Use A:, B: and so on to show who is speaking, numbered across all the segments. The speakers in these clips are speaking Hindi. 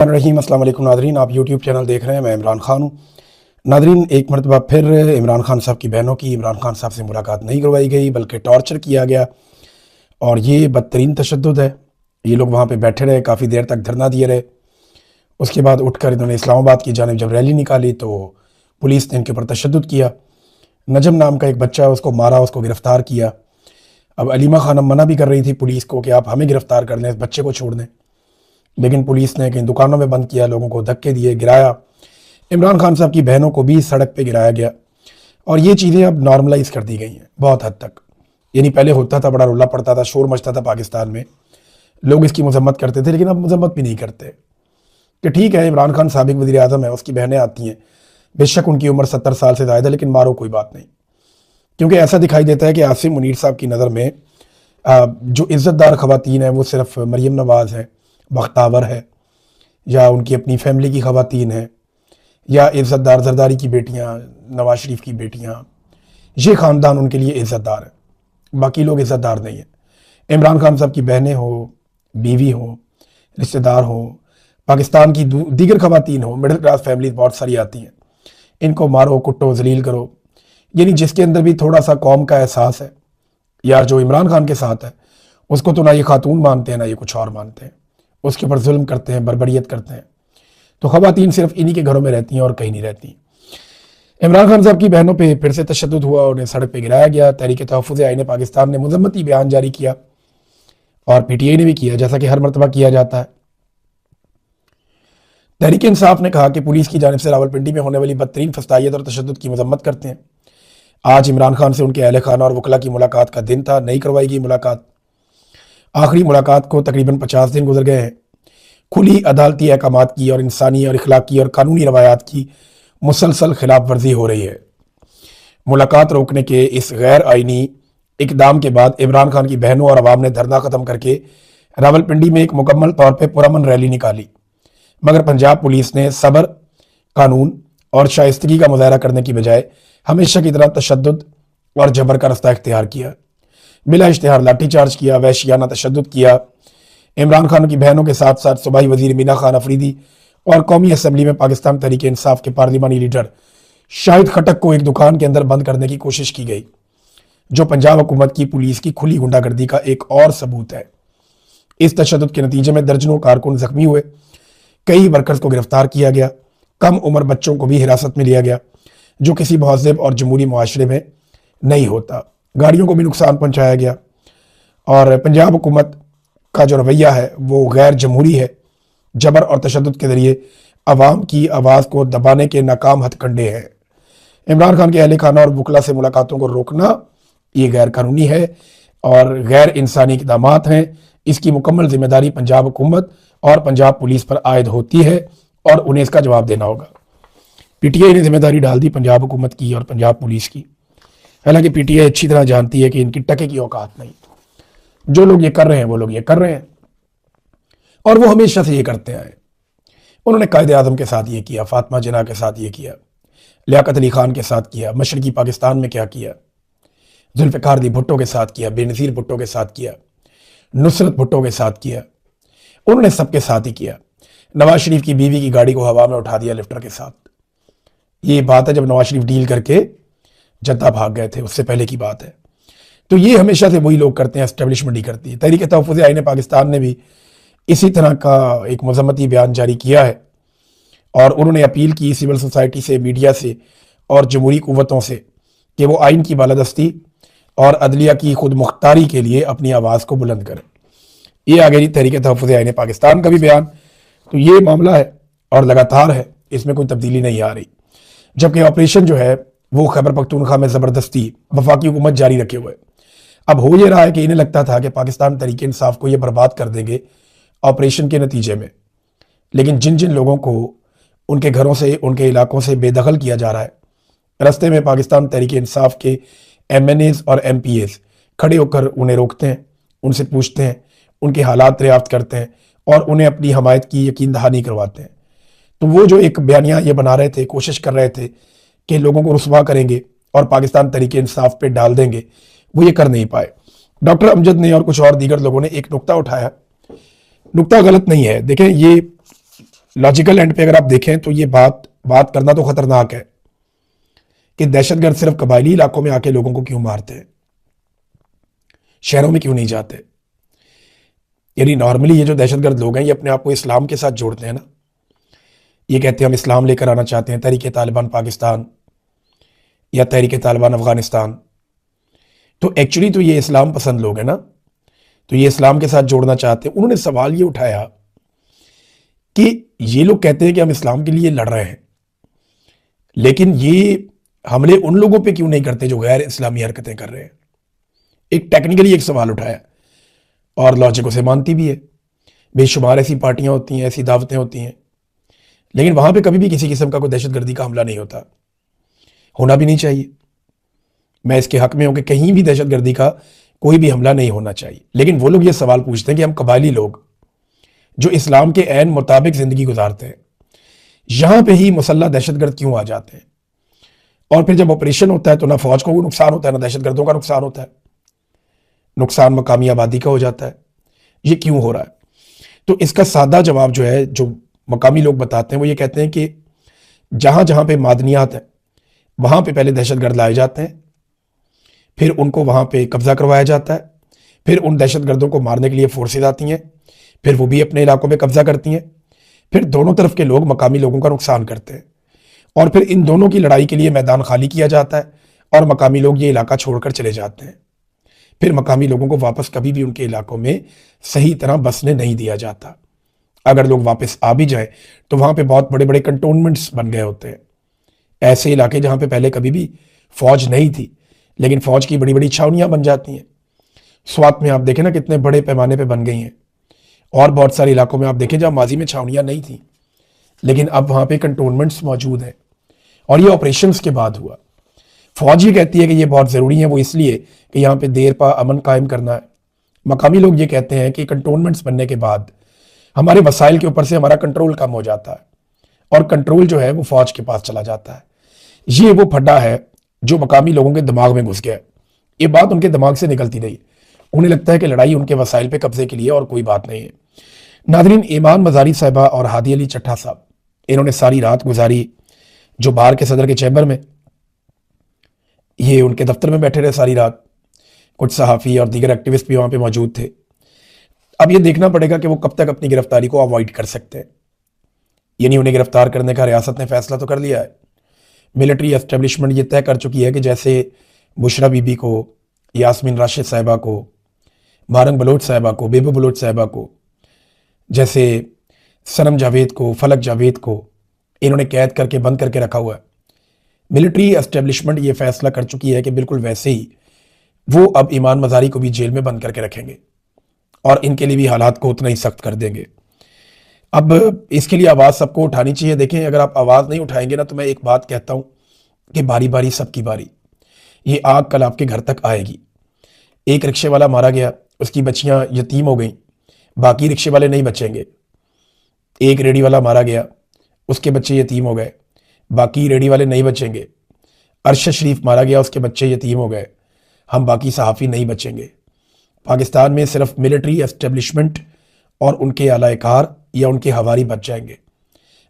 A: रहीम अस्सलाम वालेकुम नादरीन, आप यूट्यूब चैनल देख रहे हैं। मैं इमरान खान हूँ। नादरीन, एक मरतबा फिर इमरान खान साहब की बहनों की इमरान खान साहब से मुलाकात नहीं करवाई गई, बल्कि टॉर्चर किया गया। और ये बदतरीन तशद्दुद है। ये लोग वहाँ पे बैठे रहे, काफ़ी देर तक धरना दिए रहे। उसके बाद उठकर इन्होंने इस्लामाबाद की जानिब जब रैली निकाली तो पुलिस ने इनके ऊपर तशद्दुद किया। नजम नाम का एक बच्चा है, उसको मारा, उसको गिरफ़्तार किया। अब अलीमा खानम मना भी कर रही थी पुलिस को कि आप हमें गिरफ़्तार कर लें, इस बच्चे को छोड़ दें, लेकिन पुलिस ने कहीं दुकानों में बंद किया, लोगों को धक्के दिए, गिराया। इमरान खान साहब की बहनों को भी सड़क पे गिराया गया। और ये चीज़ें अब नॉर्मलाइज कर दी गई हैं बहुत हद तक। यानी पहले होता था, बड़ा रोला पड़ता था, शोर मचता था पाकिस्तान में, लोग इसकी मजम्मत करते थे, लेकिन अब मजम्मत भी नहीं करते कि ठीक है, इमरान खान साबिक वज़ीर आज़म है, उसकी बहनें आती हैं, बेशक उनकी उम्र 70 साल से ज़्यादा है, लेकिन मारो कोई बात नहीं। क्योंकि ऐसा दिखाई देता है कि आसिम मुनीर साहब की नज़र में जो इज़्ज़तदार ख़वातीन हैं वो सिर्फ मरीम नवाज़ है, बख्तावर है, या उनकी अपनी फैमिली की ख़वातीन हैं, या इज़्ज़तदार जरदारी की बेटियां, नवाज शरीफ की बेटियां। ये ख़ानदान उनके लिए इज़्ज़तदार है, बाकी लोग इज़्ज़तदार नहीं हैं। इमरान खान साहब की बहनें हो, बीवी हो, रिश्तेदार हो, पाकिस्तान की दीगर ख़वातीन हो, मिडिल क्लास फैमिली बहुत सारी आती हैं, इनको मारो, कुटो, जलील करो। यानी जिसके अंदर भी थोड़ा सा कौम का एहसास है, यार जो इमरान खान के साथ है, उसको तो ना ये खातून मानते हैं ना ये कुछ और मानते हैं, उसके ऊपर जुल्म करते हैं, बर्बरियत करते हैं। तो ख़वातीन सिर्फ इन्हीं के घरों में रहती हैं और कहीं नहीं रहती। इमरान खान साहब की बहनों पे फिर से तशद्दुद हुआ, उन्हें सड़क पे गिराया गया। तहरीक तहफ़्फ़ुज़ आईन पाकिस्तान ने मुज़म्मती बयान जारी किया और पीटीआई ने भी किया, जैसा कि हर मरतबा किया जाता है। तहरीक इंसाफ ने कहा कि पुलिस की जानिब से रावलपिंडी में होने वाली बदतरीन फसादियत और तशद्दुद की मजम्मत करते हैं। आज इमरान खान से उनके अहल खाना और वकला की मुलाकात का दिन था, नहीं करवाई गई मुलाकात। आखिरी मुलाकात को तकरीबन 50 दिन गुजर गए हैं। खुली अदालती अहकामात की और इंसानी और इखलाकी और कानूनी रवायात की मुसलसल खिलाफ वर्जी हो रही है। मुलाकात रोकने के इस गैर आइनी इकदाम के बाद इमरान खान की बहनों और अवाम ने धरना ख़त्म करके रावलपिंडी में एक मुकम्मल तौर पर पुरअमन रैली निकाली। मगर पंजाब पुलिस ने सब्र, कानून और शाइस्तगी का मुजाहरा करने की बजाय हमेशा की तरह तशद्दुद और जबर का रास्ता इख्तियार किया। बिला इश्तिहार लाठीचार्ज किया, वहशियाना तशद्दुद किया। इमरान खान की बहनों के साथ साथ सूबाई वजीर मीना खान अफरीदी और कौमी असम्बली में पाकिस्तान तहरीक इंसाफ के पार्लिमानी लीडर शाहिद खटक को एक दुकान के अंदर बंद करने की कोशिश की गई, जो पंजाब हुकूमत की पुलिस की खुली गुंडागर्दी का एक और सबूत है। इस तशद्दुद के नतीजे में दर्जनों कारकुन जख्मी हुए, कई वर्कर्स को गिरफ्तार किया गया, कम उम्र बच्चों को भी हिरासत में लिया गया, जो किसी महज़ब और जमहूरी मुआशरे में नहीं होता। गाड़ियों को भी नुकसान पहुंचाया गया। और पंजाब हुकूमत का जो रवैया है वो गैर जमहूरी है। जबर और तशद्दुद के ज़रिए अवाम की आवाज़ को दबाने के नाकाम हथकंडे हैं। इमरान खान के अहल खाना और वकला से मुलाकातों को रोकना ये गैर कानूनी है और गैर इंसानी इक़दामात हैं। इसकी मुकम्मल जिम्मेदारी पंजाब हुकूमत और पंजाब पुलिस पर आयद होती है और उन्हें इसका जवाब देना होगा। पीटीआई ने जिम्मेदारी डाल दी पंजाब हुकूमत की और पंजाब पुलिस की। हालांकि पीटीआई अच्छी तरह जानती है कि इनकी टके की औकात नहीं। जो लोग ये कर रहे हैं वो लोग ये कर रहे हैं और वो हमेशा से ये करते आए। उन्होंने कायदे आज़म के साथ ये किया, फातिमा जिन्ना के साथ ये किया, लियाकत अली खान के साथ किया, मशरकी पाकिस्तान में क्या किया, जुल्फ़िकार अली भुट्टो के साथ किया, बेनज़ीर भुट्टो के साथ किया, नुसरत भुट्टो के साथ किया। उन्होंने सबके साथ ही किया। नवाज शरीफ की बीवी की गाड़ी को हवा में उठा दिया लिफ्टर के साथ। ये बात है जब नवाज शरीफ डील करके जद्दा भाग गए थे, उससे पहले की बात है। तो ये हमेशा से वही लोग करते हैं, एस्टेब्लिशमेंट ही करती है। तहरीक तहफ़्फ़ुज़ आईन पाकिस्तान ने भी इसी तरह का एक मज़म्मती बयान जारी किया है और उन्होंने अपील की सिविल सोसाइटी से, मीडिया से और जमहूरी क़ुव्वतों से कि वो आइन की बालादस्ती और अदलिया की खुद मुख्तारी के लिए अपनी आवाज़ को बुलंद करें। ये आ गई तहरीक तहफ़्फ़ुज़ आईन पाकिस्तान का भी बयान। तो ये मामला है और लगातार है, इसमें कोई तब्दीली नहीं आ रही। जबकि ऑपरेशन जो है वो खैबर पख्तूनख्वा में ज़बरदस्ती वफाकी हुकूमत जारी रखे हुए। अब हो ये रहा है कि इन्हें लगता था कि पाकिस्तान तहरीक इंसाफ को ये बर्बाद कर देंगे ऑपरेशन के नतीजे में, लेकिन जिन जिन लोगों को उनके घरों से, उनके इलाकों से बेदखल किया जा रहा है, रास्ते में पाकिस्तान तहरीक इंसाफ के MNAs और MPAs खड़े होकर उन्हें रोकते हैं, उनसे पूछते हैं, उनके हालात दरियाफ्त करते हैं और उन्हें अपनी हमायत की यकीन दहानी करवाते हैं। तो वो जो एक बयानिया ये बना रहे थे, कोशिश कर रहे थे कि लोगों को रुसवा करेंगे और पाकिस्तान तहरीक इंसाफ पे डाल देंगे, वो ये कर नहीं पाए। डॉक्टर अमजद ने और कुछ और दीगर लोगों ने एक नुक्ता उठाया। नुक्ता गलत नहीं है। देखें, ये लॉजिकल एंड पे अगर आप देखें तो ये बात बात करना तो खतरनाक है कि दहशतगर्द सिर्फ कबायली इलाकों में आके लोगों को क्यों मारते हैं, शहरों में क्यों नहीं जाते। यानी नॉर्मली ये जो दहशतगर्द लोग हैं ये अपने आप को इस्लाम के साथ जोड़ते हैं ना, ये कहते हैं हम इस्लाम लेकर आना चाहते हैं, तहरीक तालिबान पाकिस्तान या तहरीक तालिबान अफगानिस्तान। तो एक्चुअली तो ये इस्लाम पसंद लोग हैं ना, तो ये इस्लाम के साथ जोड़ना चाहते हैं। उन्होंने सवाल ये उठाया कि ये लोग कहते हैं कि हम इस्लाम के लिए लड़ रहे हैं, लेकिन ये हमले उन लोगों पे क्यों नहीं करते जो गैर इस्लामी हरकतें कर रहे हैं। एक टेक्निकली एक सवाल उठाया और लॉजिक उसे मानती भी है। बेशुमार ऐसी पार्टियां होती हैं, ऐसी दावतें होती हैं, लेकिन वहां पे कभी भी किसी किस्म का कोई दहशतगर्दी का हमला नहीं होता, होना भी नहीं चाहिए। मैं इसके हक में हूं कि कहीं भी दहशतगर्दी का कोई भी हमला नहीं होना चाहिए। लेकिन वो लोग ये सवाल पूछते हैं कि हम कबायली लोग जो इस्लाम के ऐन मुताबिक जिंदगी गुजारते हैं, यहां पे ही मुसल्लह दहशतगर्द क्यों आ जाते हैं। और फिर जब ऑपरेशन होता है तो ना फौज को नुकसान होता है, ना दहशतगर्दों का नुकसान होता है, नुकसान मकामी आबादी का हो जाता है। ये क्यों हो रहा है? तो इसका सादा जवाब जो है, जो मकामी लोग बताते हैं, वो ये कहते हैं कि जहां जहां पे मादनियात है वहां पे पहले दहशतगर्द लाए जाते हैं, फिर उनको वहां पे कब्जा करवाया जाता है, फिर उन दहशतगर्दों को मारने के लिए फोर्सेज आती हैं, फिर वो भी अपने इलाकों में कब्जा करती हैं, फिर दोनों तरफ के लोग मकामी लोगों का नुकसान करते हैं, और फिर इन दोनों की लड़ाई के लिए मैदान खाली किया जाता है और मकामी लोग ये इलाका छोड़कर चले जाते हैं। फिर मकामी लोगों को वापस कभी भी उनके इलाकों में सही तरह बसने नहीं दिया जाता। अगर लोग वापस आ भी जाए तो वहां पे बहुत बड़े बड़े कंटोनमेंट्स बन गए होते हैं, ऐसे इलाके जहां पे पहले कभी भी फौज नहीं थी, लेकिन फौज की बड़ी बड़ी छावनियां बन जाती हैं। स्वात में आप देखें ना कितने बड़े पैमाने पे बन गई हैं, और बहुत सारे इलाकों में आप देखें जहां माजी में छावनियां नहीं थी, लेकिन अब वहां पे कंटोनमेंट्स मौजूद हैं, और ये ऑपरेशंस के बाद हुआ। फौज ये कहती है कि ये बहुत ज़रूरी है, वो इसलिए कि यहाँ पे देर पा अमन कायम करना है। मकामी लोग ये कहते हैं कि कंटोनमेंट्स बनने के बाद हमारे वसाइल के ऊपर से हमारा कंट्रोल कम हो जाता है, और कंट्रोल जो है वो फौज के पास चला जाता है। ये वो फड्डा है जो मकामी लोगों के दिमाग में घुस गया है। ये बात उनके दिमाग से निकलती नहीं, उन्हें लगता है कि लड़ाई उनके वसाइल पे कब्जे के लिए और कोई बात नहीं है। नादरीन, ईमान मजारी साहिबा और हादी अली चट्टा साहब, इन्होंने सारी रात गुजारी जो बाहर के सदर के चैम्बर में, ये उनके दफ्तर में बैठे रहे सारी रात। कुछ सहाफ़ी और दीगर एक्टिविस्ट भी वहाँ पे मौजूद थे। अब ये देखना पड़ेगा कि वो कब तक अपनी गिरफ्तारी को अवॉइड कर सकते हैं। यानी उन्हें गिरफ्तार करने का रियासत ने फैसला तो कर लिया है। मिलिट्री एस्टेब्लिशमेंट ये तय कर चुकी है कि जैसे बुशरा बीबी को, यास्मीन राशिद साहिबा को, मारंग बलोच साहिबा को, बेबू बलोच साहिबा को, जैसे सनम जावेद को, फलक जावेद को इन्होंने कैद करके बंद करके रखा हुआ है। मिलिट्री एस्टेब्लिशमेंट ये फैसला कर चुकी है कि बिल्कुल वैसे ही वो अब ईमान मजारी को भी जेल में बंद करके रखेंगे और इनके लिए भी हालात को उतना ही सख्त कर देंगे। अब इसके लिए आवाज़ सबको उठानी चाहिए। देखें, अगर आप आवाज़ नहीं उठाएंगे ना, तो मैं एक बात कहता हूँ कि बारी बारी सबकी बारी, ये आग कल आपके घर तक आएगी। एक रिक्शे वाला मारा गया, उसकी बच्चियां यतीम हो गई, बाकी रिक्शे वाले नहीं बचेंगे। एक रेडी वाला मारा गया, उसके बच्चे यतीम हो गए, बाकी रेडी वाले नहीं बचेंगे। अरशद शरीफ मारा गया, उसके बच्चे यतीम हो गए, हम बाकी सहाफ़ी नहीं बचेंगे। पाकिस्तान में सिर्फ मिलिट्री एस्टेब्लिशमेंट और उनके आलाकार या उनके हवारी बच जाएंगे।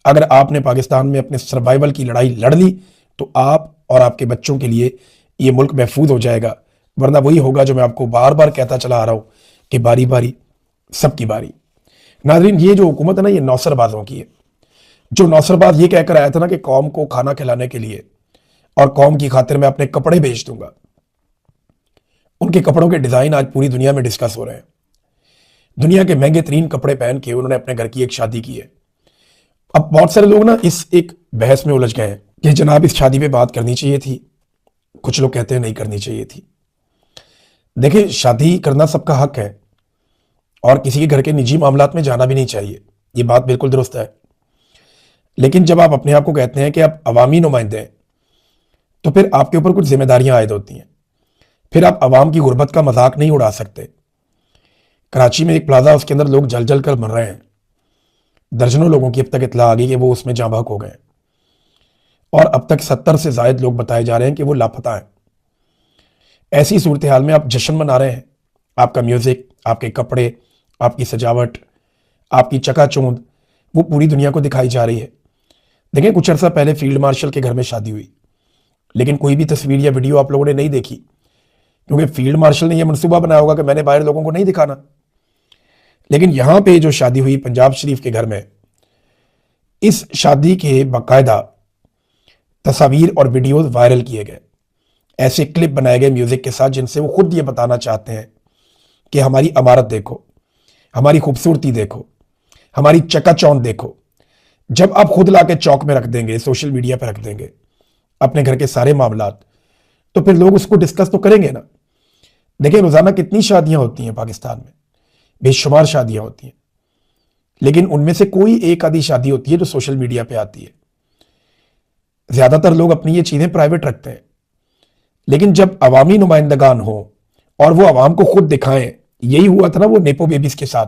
A: अगर आपने पाकिस्तान में अपने सर्वाइवल की लड़ाई लड़ ली तो आप और आपके बच्चों के लिए ये मुल्क महफूज हो जाएगा, वरना वही होगा जो मैं आपको बार बार कहता चला आ रहा हूँ कि बारी बारी सबकी बारी। नाज़रीन, ये जो हुकूमत है ना, ये नौसरबाजों की है। जो नौसरबाज ये कहकर आया था ना कि कौम को खाना खिलाने के लिए और कौम की खातिर मैं अपने कपड़े बेच दूंगा, उनके कपड़ों के डिज़ाइन आज पूरी दुनिया में डिस्कस हो रहे हैं। दुनिया के महंगे तरीन कपड़े पहन के उन्होंने अपने घर की एक शादी की है। अब बहुत सारे लोग ना इस एक बहस में उलझ गए हैं कि जनाब इस शादी पे बात करनी चाहिए थी, कुछ लोग कहते हैं नहीं करनी चाहिए थी। देखिए, शादी करना सबका हक है और किसी के घर के निजी मामलात में जाना भी नहीं चाहिए, ये बात बिल्कुल दुरुस्त है। लेकिन जब आप अपने आप को कहते हैं कि आप अवामी नुमाइंदे हैं, तो फिर आपके ऊपर कुछ जिम्मेदारियां आयद होती हैं। फिर आप अवाम की गुर्बत का मजाक नहीं उड़ा सकते। कराची में एक प्लाजा, उसके अंदर लोग जल जल कर मर रहे हैं। दर्जनों लोगों की अब तक इतला आ गई कि वो उसमें जाँ बहक हो गए, और अब तक 70 से जायद लोग बताए जा रहे हैं कि वो लापता हैं। ऐसी सूरत हाल में आप जश्न मना रहे हैं, आपका म्यूजिक, आपके कपड़े, आपकी सजावट, आपकी चकाचौंध वो पूरी दुनिया को दिखाई जा रही है। देखें, कुछ अर्सा पहले फील्ड मार्शल के घर में शादी हुई, लेकिन कोई भी तस्वीर या वीडियो आप लोगों ने नहीं देखी, क्योंकि फील्ड मार्शल ने यह मनसूबा बनाया होगा कि मैंने बाहर लोगों को नहीं दिखाना। लेकिन यहां पे जो शादी हुई पंजाब शरीफ के घर में, इस शादी के बाकायदा तस्वीर और वीडियोस वायरल किए गए, ऐसे क्लिप बनाए गए म्यूजिक के साथ, जिनसे वो खुद ये बताना चाहते हैं कि हमारी इमारत देखो, हमारी खूबसूरती देखो, हमारी चकाचौंध देखो। जब आप खुद लाके चौक में रख देंगे, सोशल मीडिया पर रख देंगे अपने घर के सारे मामलात, तो फिर लोग उसको डिस्कस तो करेंगे ना। देखिए, रोजाना कितनी शादियां होती हैं पाकिस्तान में, बेशुमार शादियां होती हैं, लेकिन उनमें से कोई एक आधी शादी होती है जो सोशल मीडिया पे आती है। ज्यादातर लोग अपनी ये चीजें प्राइवेट रखते हैं, लेकिन जब अवामी नुमाइंदगान हो और वो अवाम को खुद दिखाएं, यही हुआ था ना वो नेपो बेबीज के साथ।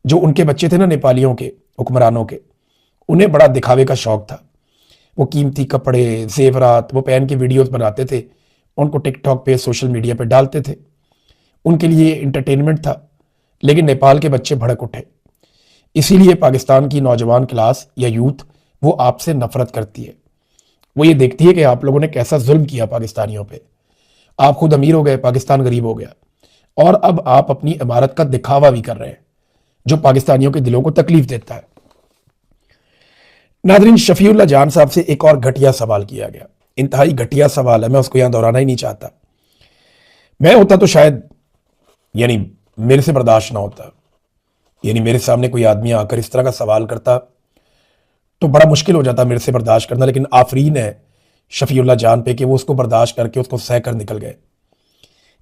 A: जो उनके बच्चे थे ना नेपालियों के, हुक्मरानों के, उन्हें बड़ा दिखावे का शौक था। वो कीमती कपड़े, जेवरात वो पहन के वीडियोस बनाते थे, उनको टिकटॉक पे, सोशल मीडिया पे डालते थे। उनके लिए इंटरटेनमेंट था। लेकिन नेपाल के बच्चे भड़क उठे। इसीलिए पाकिस्तान की नौजवान क्लास या यूथ वो आपसे नफरत करती है। वो ये देखती है कि आप लोगों ने कैसा जुल्म किया पाकिस्तानियों पे। आप खुद अमीर हो गए, पाकिस्तान गरीब हो गया, और अब आप अपनी इमारत का दिखावा भी कर रहे हैं, जो पाकिस्तानियों के दिलों को तकलीफ देता है। नादरीन, शफीउल्लाह जान साहब से एक और घटिया सवाल किया गया। इंतहाई घटिया सवाल है, मैं उसको यहां दोहराना ही नहीं चाहता। मैं होता तो शायद मेरे से बर्दाश्त ना होता। मेरे सामने कोई आदमी आकर इस तरह का सवाल करता तो बड़ा मुश्किल हो जाता मेरे से बर्दाश्त करना। लेकिन आफरीन है शफीउल्लाह जान पे कि वो उसको बर्दाश्त करके उसको सह कर निकल गए।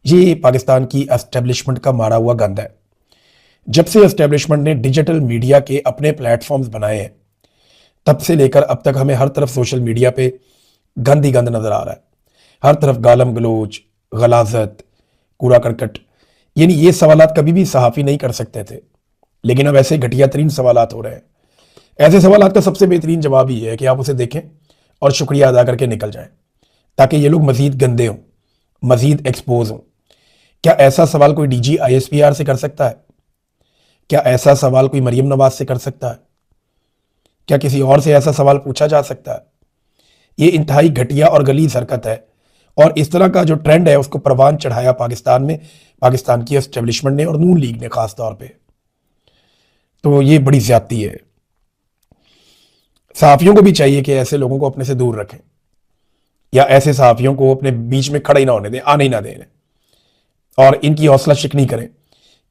A: ये पाकिस्तान की एस्टेब्लिशमेंट का मारा हुआ गंद है। जब से एस्टेब्लिशमेंट ने डिजिटल मीडिया के अपने प्लेटफॉर्म्स बनाए हैं, तब से लेकर अब तक हमें हर तरफ सोशल मीडिया पे गंद ही गंद नजर आ रहा है। हर तरफ गालम गलोच, गलाजत, कूड़ा करकट। ये सवालात कभी भी सहाफ़ी नहीं कर सकते थे, लेकिन अब ऐसे घटिया तरीन सवालात हो रहे हैं। ऐसे सवालात का सबसे बेहतरीन जवाब ये है कि आप उसे देखें और शुक्रिया अदा करके निकल जाएं, ताकि ये लोग मजीद गंदे हों, मजीद एक्सपोज हों। क्या ऐसा सवाल कोई डीजी ISPR से कर सकता है? क्या ऐसा सवाल कोई मरियम नवाज से कर सकता है? क्या किसी और से ऐसा सवाल पूछा जा सकता है? ये इंतहाई घटिया और गलीज हरकत है, और इस तरह का जो ट्रेंड है उसको परवान चढ़ाया पाकिस्तान में, पाकिस्तान की एस्टेब्लिशमेंट ने और नून लीग ने खास तौर पे। तो ये बड़ी ज्यादती है। सहाफियों को भी चाहिए कि ऐसे लोगों को अपने से दूर रखें, या ऐसे सहाफियों को अपने बीच में खड़ा ही ना होने दें, आने ही ना दें, और इनकी हौसला शिकनी करें,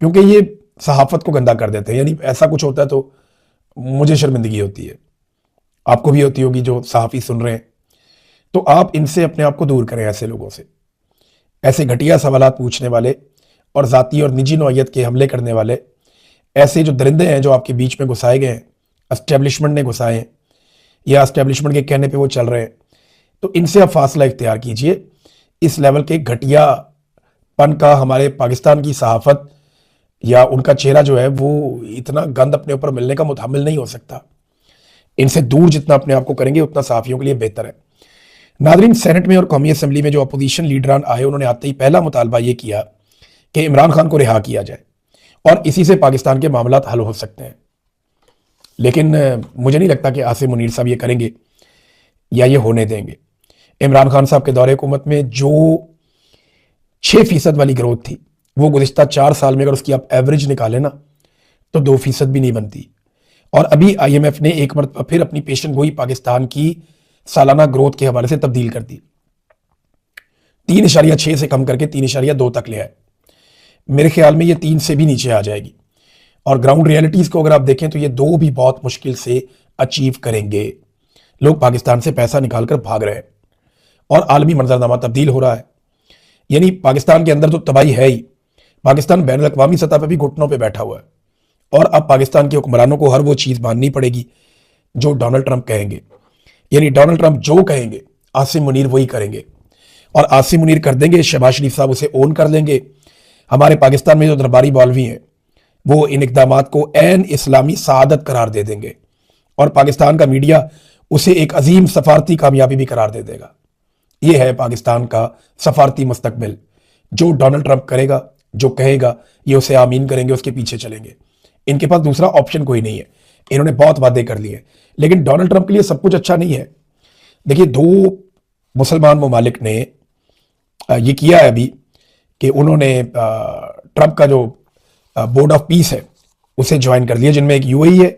A: क्योंकि ये सहाफत को गंदा कर देते हैं। ऐसा कुछ होता है तो मुझे शर्मिंदगी होती है, आपको भी होती होगी जो सहाफी सुन रहे हैं। तो आप इनसे अपने आप को दूर करें, ऐसे लोगों से, ऐसे घटिया सवालात पूछने वाले और जाती और निजी नौयत के हमले करने वाले, ऐसे जो दरिंदे हैं जो आपके बीच में घुसाए गए हैं, एस्टेब्लिशमेंट ने घुसाए हैं या एस्टेब्लिशमेंट के कहने पे वो चल रहे हैं, तो इनसे आप फासला इख्तियार कीजिए। इस लेवल के घटियापन का हमारे पाकिस्तान की सहाफत या उनका चेहरा जो है वो इतना गंद अपने ऊपर मिलने का मुतहम्मिल नहीं हो सकता। इनसे दूर जितना अपने आप को करेंगे उतना सहाफियों के लिए बेहतर है। नादरीन, सेनेट में और कौमी असम्बली में जो अपोजिशन लीडरान आए, उन्होंने आते ही पहला मुतालबा ये किया कि इमरान खान को रिहा किया जाए, और इसी से पाकिस्तान के मामलात हल हो सकते हैं। लेकिन मुझे नहीं लगता कि आसिम मुनीर साहब ये करेंगे या ये होने देंगे। इमरान खान साहब के दौरे हुकूमत में जो 6% वाली ग्रोथ थी, वो गुज़िश्ता 4 साल में अगर उसकी आप एवरेज निकालें ना, तो 2% भी नहीं बनती। और अभी IMF ने एक मरतबा फिर अपनी पेशन गोई पाकिस्तान की सालाना ग्रोथ के हवाले से तब्दील कर दी, 3.6 से कम करके 3.2 तक ले आए। मेरे ख्याल में ये 3 से भी नीचे आ जाएगी, और ग्राउंड रियलिटीज को अगर आप देखें तो ये 2 भी बहुत मुश्किल से अचीव करेंगे। लोग पाकिस्तान से पैसा निकालकर भाग रहे हैं, और आलमी मंजरनामा तब्दील हो रहा है। पाकिस्तान के अंदर तो तबाही है ही, पाकिस्तान बैन अवी सतह पर भी घुटनों पर बैठा हुआ है, और अब पाकिस्तान के हुक्मरानों को हर वो चीज़ माननी पड़ेगी जो डोनाल्ड ट्रंप कहेंगे। डोनाल्ड ट्रंप जो कहेंगे आसिम मुनीर वही करेंगे, और आसिम मुनीर कर देंगे, शहबाज शरीफ साहब उसे ओन कर लेंगे। हमारे पाकिस्तान में जो दरबारी मौलवी हैं वो इन इकदामात को ऐन इस्लामी सआदत करार दे देंगे, और पाकिस्तान का मीडिया उसे एक अजीम सफारती कामयाबी भी करार दे देगा। ये है पाकिस्तान का सफारती मुस्तकबिल। जो डोनाल्ड ट्रंप करेगा, जो कहेगा, ये उसे आमीन करेंगे, उसके पीछे चलेंगे। इनके पास दूसरा ऑप्शन कोई नहीं है। इन्होंने बहुत वादे कर लिए, लेकिन डोनाल्ड ट्रंप के लिए सब कुछ अच्छा नहीं है। देखिए, दो मुसलमान ममालिक ने ये किया है अभी कि उन्होंने ट्रंप का जो बोर्ड ऑफ पीस है उसे ज्वाइन कर लिया, जिनमें एक यूएई है